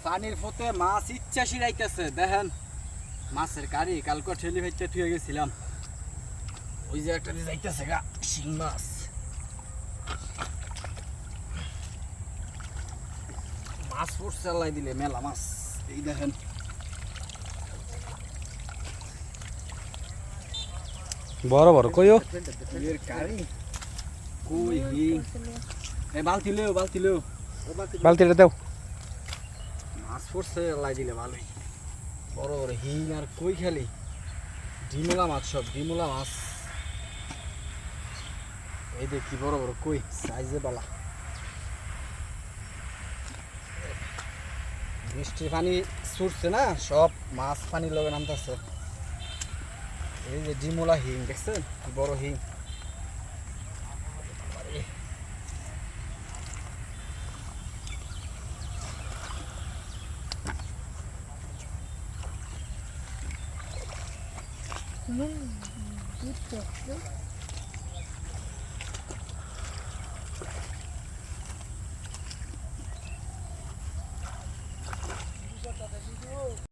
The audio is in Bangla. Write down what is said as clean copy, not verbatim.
পানির ফতে মাছ ইচ্ছা শিরাইতেছে দেখেন মাছের কারি কালকে ঠেলি ভাইতে থুয়ে গেছিলাম ওই যে একটা যাইতেছে গা শিং মাছ মাছ পড়ছে আল্লাহ দিলে মেলা মাছ এই দেখেন বড় বড় কইও এর কারি কই হি এই বালতি লেও বালতিটা দাও মাছ পড়ছে আল্লাহ দিলে ভালোই বড় বড় হিং আর কই খালি ডিমলা মাছ সব ডিমলা মাছ এই দেখি বড় বড় কই সাইজে বালা বৃষ্টির পানি ছুটছে না সব মাছ পানি লগে নামতেছে এই যে ডিমলা হিং দেখছেন কি বড় হিং